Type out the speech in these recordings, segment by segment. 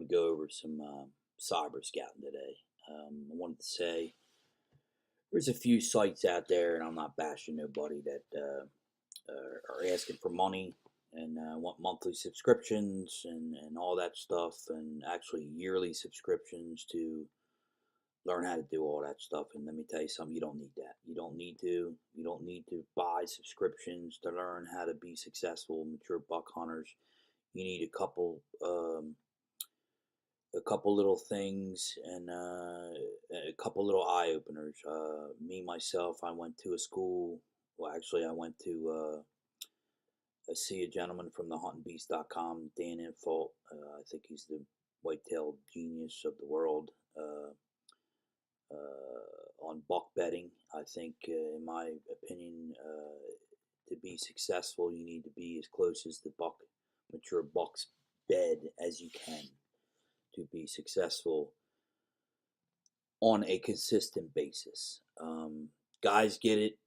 want to go over some cyber scouting today. I wanted to say there's a few sites out there, and I'm not bashing nobody that are asking for money and want monthly subscriptions and all that stuff, and actually yearly subscriptions to learn how to do all that stuff. And let me tell you something: you don't need that. You don't need to. You don't need to buy subscriptions to learn how to be successful mature buck hunters. You need a couple little things and a couple little eye openers. Me myself, I went to a school. Well, actually, I went to see a gentleman from the huntingbeast.com, Dan Infalt. I think he's the whitetail genius of the world on buck bedding. I think, in my opinion, to be successful, you need to be as close as the mature buck's bed as you can to be successful on a consistent basis. Guys get it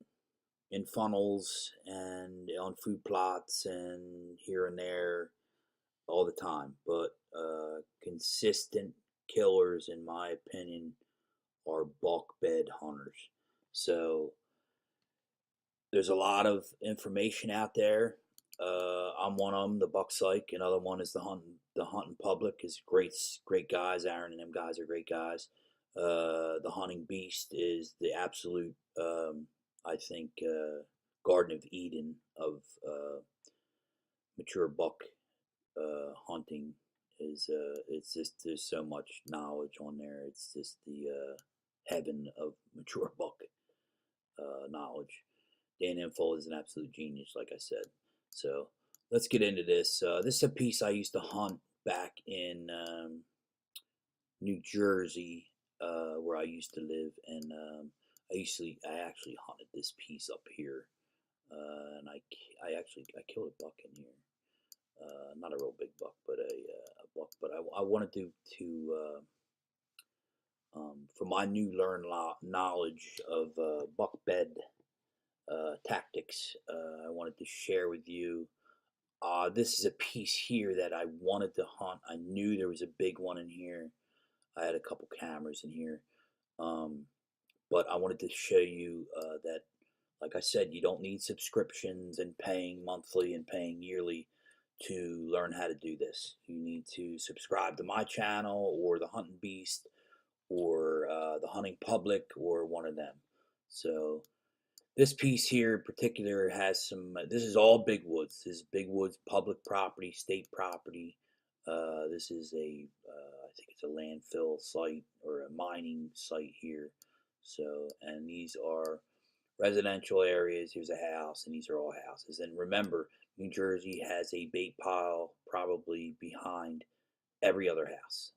in funnels and on food plots and here and there all the time, but consistent killers, in my opinion, are buck bed hunters. So there's a lot of information out there. I'm one of them, the Buck Psych. Another one is the Hunting Public is great guys. Aaron and them guys are great guys. The Hunting Beast is the absolute, I think, Garden of Eden of mature buck hunting. It's just there's so much knowledge on there. It's just the heaven of mature buck knowledge. Dan Info is an absolute genius, like I said. So let's get into this. This is a piece I used to hunt back in New Jersey, where I used to live, and I actually hunted this piece up here, and I killed a buck in here. Not a real big buck, but a buck. But I wanted to from my new learned knowledge of buck bed tactics, I wanted to share with you. This is a piece here that I wanted to hunt. I knew there was a big one in here. I had a couple cameras in here, but I wanted to show you that, like I said, you don't need subscriptions and paying monthly and paying yearly to learn how to do this. You need to subscribe to my channel or the Hunting Beast or the Hunting Public or one of them. So this piece here in particular has some, this is all big woods. This is big woods, public property, state property. This is I think it's a landfill site or a mining site here. So, and these are residential areas. Here's a house, and these are all houses. And remember, New Jersey has a bait pile probably behind every other house.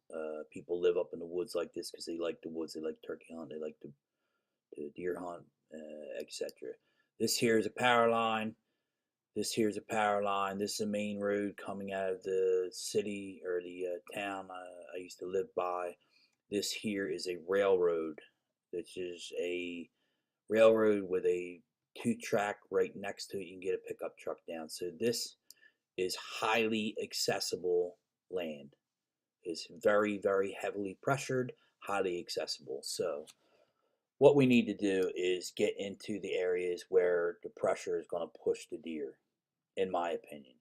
People live up in the woods like this because they like the woods. They like turkey hunt. They like to deer hunt, etc. This here is a power line. This here is a power line. This is a main road coming out of the city or the town I used to live by. This here is a railroad. This is a railroad with a 2-track right next to it. You can get a pickup truck down. So this is highly accessible land. It's very, very heavily pressured, highly accessible. So what we need to do is get into the areas where the pressure is going to push the deer, in my opinion.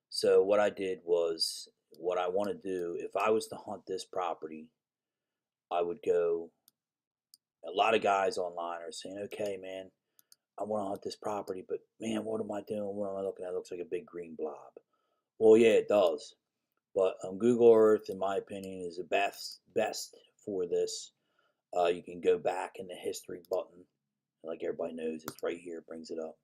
So what I did was, what I want to do, if I was to hunt this property, I would go, a lot of guys online are saying, okay, man, I want to hunt this property, but man, what am I doing? What am I looking at? It looks like a big green blob. Well, yeah, it does. But Google Earth, in my opinion, is the best for this. You can go back in the history button. Like everybody knows, it's right here. It brings it up.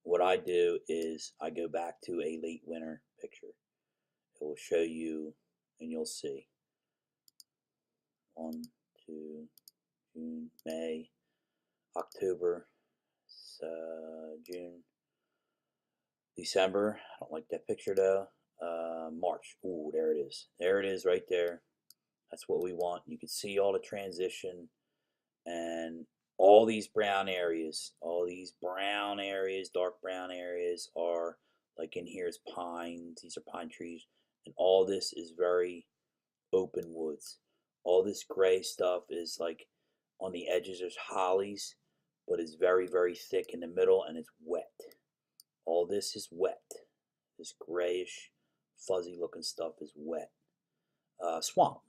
What I do is I go back to a late winter picture. It will show you, and you'll see. 1, 2, June, May, October, June, December. I don't like that picture though. March. Ooh, there it is. There it is right there. That's what we want. You can see all the transition and all these brown areas, dark brown areas are, like in here is pines. These are pine trees. And all this is very open woods. All this gray stuff is like on the edges there's hollies, but it's very, very thick in the middle and it's wet. All this is wet. This grayish, fuzzy looking stuff is wet. Swamp.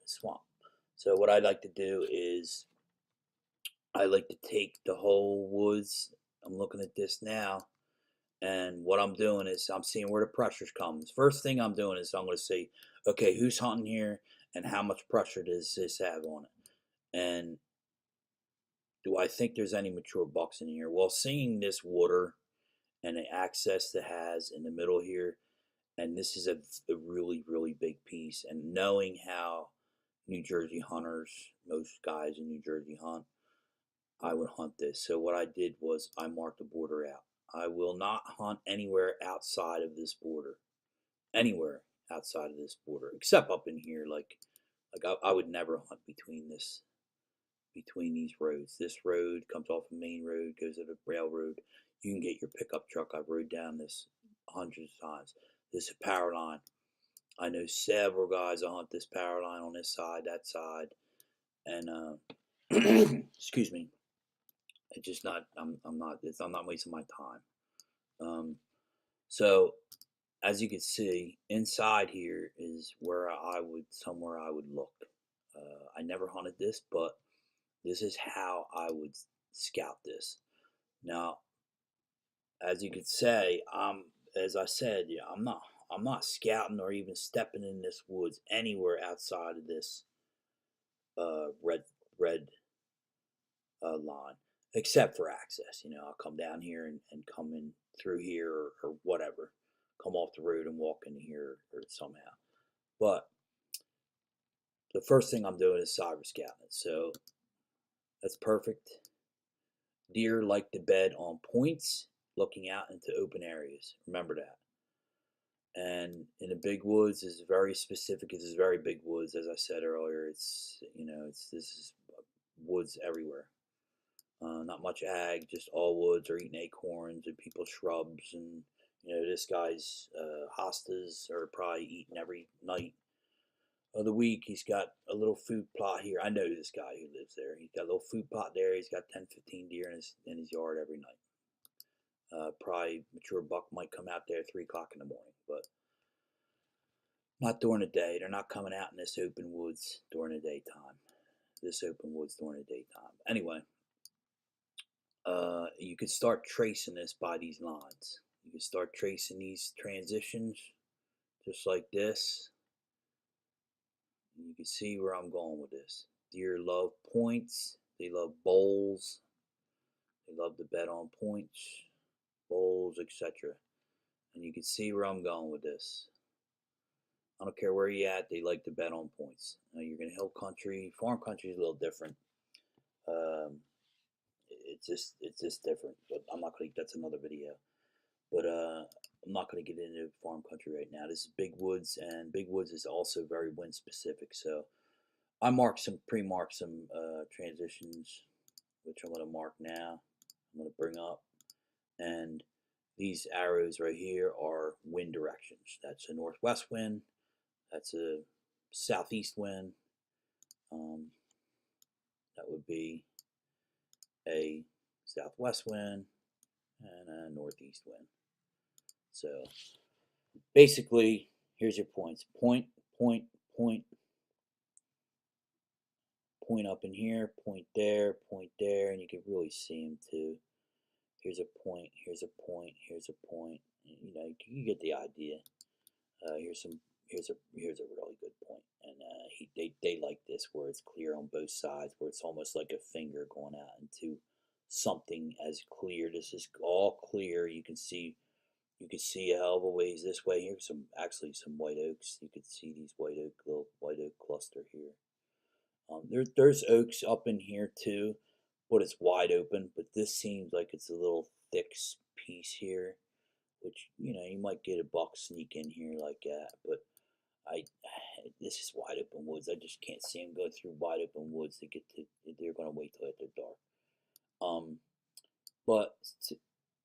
So what I like to do is I like to take the whole woods. I'm looking at this now, and what I'm doing is I'm seeing where the pressures comes. First thing I'm doing is I'm going to say, okay, who's hunting here, and how much pressure does this have on it, and do I think there's any mature bucks in here? Well, seeing this water and the access that has in the middle here, and this is a really, really big piece, and knowing how New Jersey hunters, most guys in New Jersey hunt, I would hunt this. So what I did was I marked the border out. I will not hunt anywhere outside of this border. Anywhere outside of this border, except up in here. I would never hunt between these roads. This road comes off a main road, goes to the railroad. You can get your pickup truck. I've rode down this hundreds of times. This is a power line. I know several guys that hunt this power line on this side, that side, and excuse me. It's just not. I'm not. I'm not wasting my time. So as you can see, inside here is where somewhere I would look. I never hunted this, but this is how I would scout this. Now, as you could say, as I said, yeah, I'm not scouting or even stepping in this woods anywhere outside of this red line, except for access. I'll come down here and come in through here or whatever, come off the road and walk into here or somehow. But the first thing I'm doing is cyber scouting it. So that's perfect. Deer like to bed on points, looking out into open areas. Remember that. And in the big woods is very specific. This is very big woods, as I said earlier. This is woods everywhere. Not much ag, just all woods are eating acorns and people's shrubs. And this guy's hostas are probably eating every night of the week. He's got a little food plot here. I know this guy who lives there. He's got a little food plot there. He's got 10, 15 deer in his yard every night. Probably mature buck might come out there at 3 o'clock in the morning, but not during the day. They're not coming out in this open woods during the daytime. This open woods during the daytime. Anyway, you could start tracing this by these lines. You can start tracing these transitions just like this. And you can see where I'm going with this. Deer love points. They love bowls. They love to bet on points, bowls, etc. And you can see where I'm going with this. I don't care where you're at, they like to bet on points. Now, you're going to hill country, farm country is a little different. It's just different. But I'm not going to. That's another video. But I'm not going to get into farm country right now. This is big woods, and big woods is also very wind specific. So I pre-marked some transitions, which I'm going to mark now. I'm going to bring up, and these arrows right here are wind directions. That's a northwest wind. That's a southeast wind. That would be a southwest wind and a northeast wind. So basically, here's your points. Point up in here, point there, and you can really see them too. Here's a point, here's a point, here's a point. You get the idea. Here's a really good point, and they like this where it's clear on both sides, where it's almost like a finger going out into something as clear. This is all clear. You can see a hell of a ways this way. Here's some white oaks. You can see these little white oak cluster here. There's oaks up in here too, but it's wide open. But this seems like it's a little thick piece here, which you might get a buck sneak in here like that. But this is wide open woods. I just can't see them go through wide open woods. They're gonna wait till after dark. But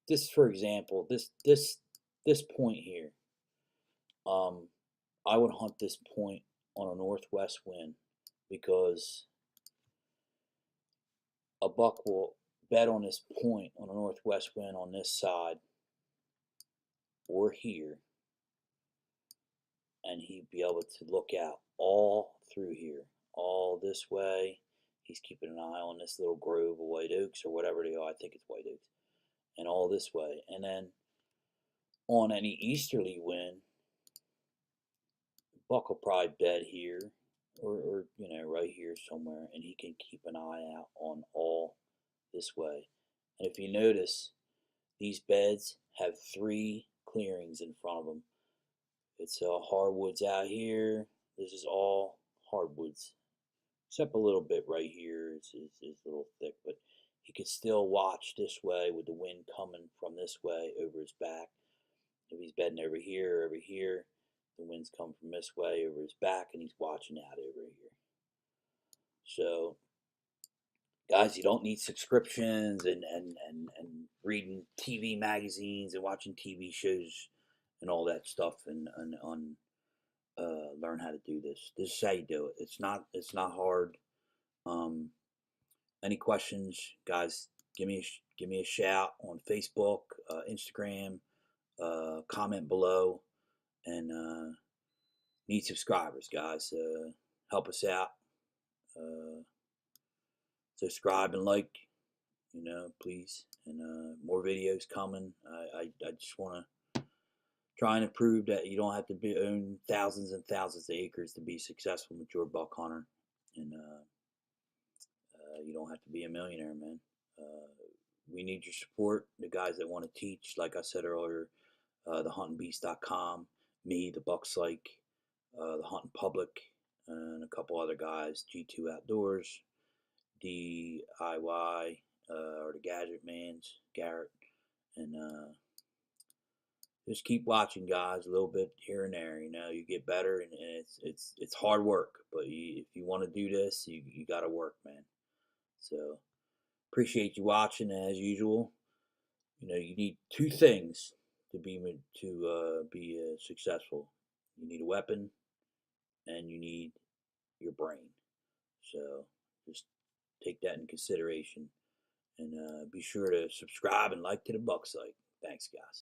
this, for example, this point here, I would hunt this point on a northwest wind, because a buck will bet on this point on a northwest wind on this side or here, and he'd be able to look out all through here, all this way. He's keeping an eye on this little grove of white oaks or whatever they are. I think it's white oaks, and all this way. And then on any easterly wind, the buck will probably bed here, or right here somewhere, and he can keep an eye out on all this way. And if you notice, these beds have 3 clearings in front of them. It's hardwoods out here. This is all hardwoods, except a little bit right here is a little thick, but he could still watch this way with the wind coming from this way over his back. If he's bedding over here, the wind's coming from this way over his back, and he's watching out over here. So, guys, you don't need subscriptions and reading TV magazines and watching TV shows and all that stuff and learn how to do this. This is how you do it. It's not hard. Any questions, guys? Give me a shout on Facebook, Instagram. Comment below, and need subscribers, guys. Help us out. Subscribe and like, please. And more videos coming. I just want to try and prove that you don't have to own thousands and thousands of acres to be successful mature buck hunter, and you don't have to be a millionaire, man. We need your support. The guys that want to teach, like I said earlier, thehuntingbeast.com, me, the Buck Psych, the Hunting Public, and a couple other guys, G2 Outdoors, DIY, or the Gadget Man's, Garrett, and just keep watching, guys, a little bit here and there. You get better, and it's hard work, but if you want to do this, you got to work, man. So appreciate you watching as usual. You need 2 things to be successful. You need a weapon, and you need your brain. So just take that in consideration, and be sure to subscribe and like to the Buck Psych. Thanks, guys.